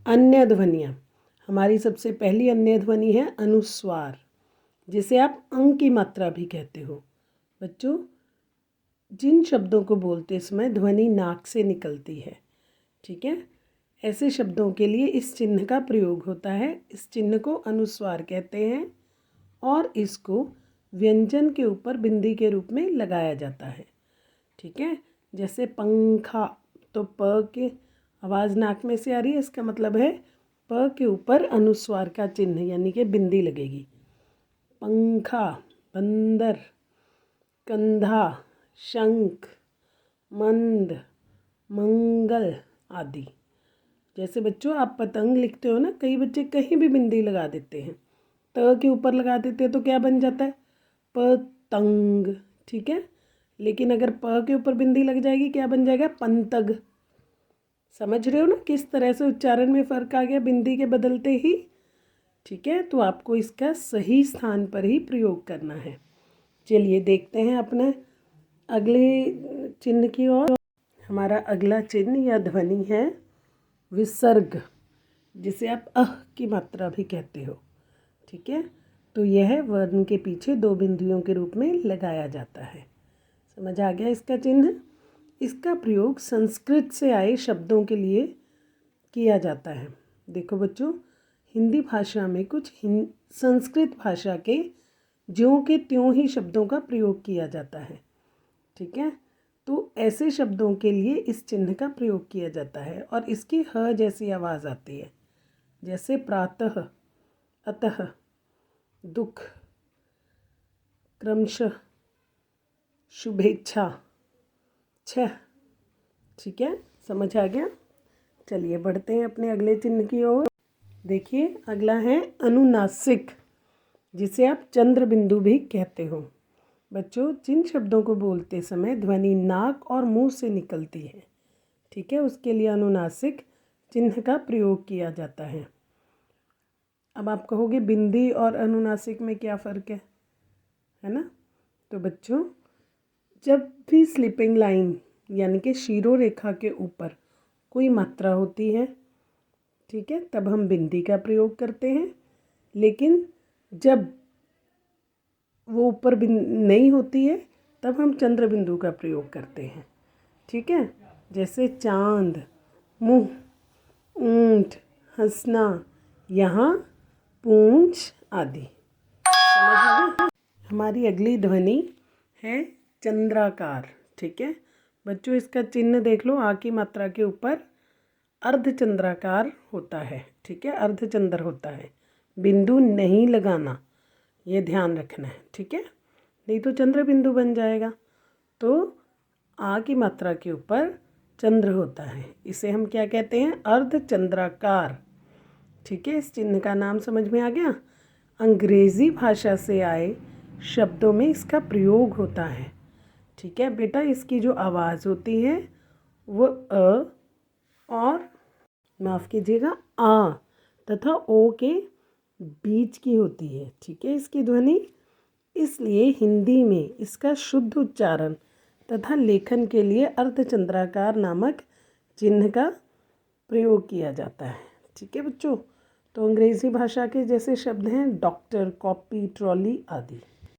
अन्य ध्वनियाँ। हमारी सबसे पहली अन्य ध्वनि है अनुस्वार, जिसे आप अंग की मात्रा भी कहते हो। बच्चों, जिन शब्दों को बोलते समय ध्वनि नाक से निकलती है, ठीक है, ऐसे शब्दों के लिए इस चिन्ह का प्रयोग होता है। इस चिन्ह को अनुस्वार कहते हैं और इसको व्यंजन के ऊपर बिंदी के रूप में लगाया जाता है, ठीक है। जैसे पंखा, तो प की आवाज़ नाक में से आ रही है, इसका मतलब है प के ऊपर अनुस्वार का चिन्ह यानी कि बिंदी लगेगी। पंखा, बंदर, कंधा, शंख, मंद, मंगल आदि। जैसे बच्चों आप पतंग लिखते हो ना, कई बच्चे कहीं भी बिंदी लगा देते हैं, त के ऊपर लगा देते हैं तो क्या बन जाता है? पतंग, ठीक है। लेकिन अगर प के ऊपर बिंदी लग जाएगी क्या बन जाएगा? पंतग। समझ रहे हो ना किस तरह से उच्चारण में फ़र्क आ गया बिंदी के बदलते ही, ठीक है। तो आपको इसका सही स्थान पर ही प्रयोग करना है। चलिए देखते हैं अपना अगले चिन्ह की ओर। हमारा अगला चिन्ह या ध्वनि है विसर्ग, जिसे आप अह की मात्रा भी कहते हो, ठीक है। तो यह वर्ण के पीछे दो बिंदुओं के रूप में लगाया जाता है। समझ आ गया इसका चिन्ह? इसका प्रयोग संस्कृत से आए शब्दों के लिए किया जाता है। देखो बच्चों, हिंदी भाषा में कुछ संस्कृत भाषा के ज्यों के त्यों ही शब्दों का प्रयोग किया जाता है, ठीक है। तो ऐसे शब्दों के लिए इस चिन्ह का प्रयोग किया जाता है और इसकी ह जैसी आवाज़ आती है। जैसे प्रातः, अतः, दुख, क्रमशः, शुभेच्छा, छह, ठीक है। समझ आ गया? चलिए बढ़ते हैं अपने अगले चिन्ह की ओर। देखिए अगला है अनुनासिक, जिसे आप चंद्र बिंदु भी कहते हो। बच्चों, जिन शब्दों को बोलते समय ध्वनि नाक और मुंह से निकलती है, ठीक है, उसके लिए अनुनासिक चिन्ह का प्रयोग किया जाता है। अब आप कहोगे बिंदी और अनुनासिक में क्या फ़र्क है ना? तो बच्चों, जब भी स्लीपिंग लाइन यानी कि शिरोरेखा के ऊपर कोई मात्रा होती है, ठीक है, तब हम बिंदी का प्रयोग करते हैं। लेकिन जब वो ऊपर नहीं होती है तब हम चंद्र बिंदु का प्रयोग करते हैं, ठीक है। जैसे चांद, मुँह, ऊंट, हंसना, यहाँ, पूंछ आदि। समझ आ गया? हमारी अगली ध्वनि है चंद्राकार, ठीक है। बच्चों, इसका चिन्ह देख लो, आ की मात्रा के ऊपर अर्धचंद्राकार होता है, ठीक है, अर्धचंद्र होता है। बिंदु नहीं लगाना, ये ध्यान रखना है, ठीक है, नहीं तो चंद्र बिंदु बन जाएगा। तो आ की मात्रा के ऊपर चंद्र होता है, इसे हम क्या कहते हैं? अर्धचंद्राकार, ठीक है। इस चिन्ह का नाम समझ में आ गया? अंग्रेज़ी भाषा से आए शब्दों में इसका प्रयोग होता है, ठीक है बेटा। इसकी जो आवाज़ होती है वो अ और माफ़ कीजिएगा आ तथा ओ के बीच की होती है, ठीक है, इसकी ध्वनि। इसलिए हिंदी में इसका शुद्ध उच्चारण तथा लेखन के लिए अर्धचंद्राकार नामक चिन्ह का प्रयोग किया जाता है, ठीक है बच्चों। तो अंग्रेज़ी भाषा के जैसे शब्द हैं डॉक्टर, कॉपी, ट्रॉली आदि।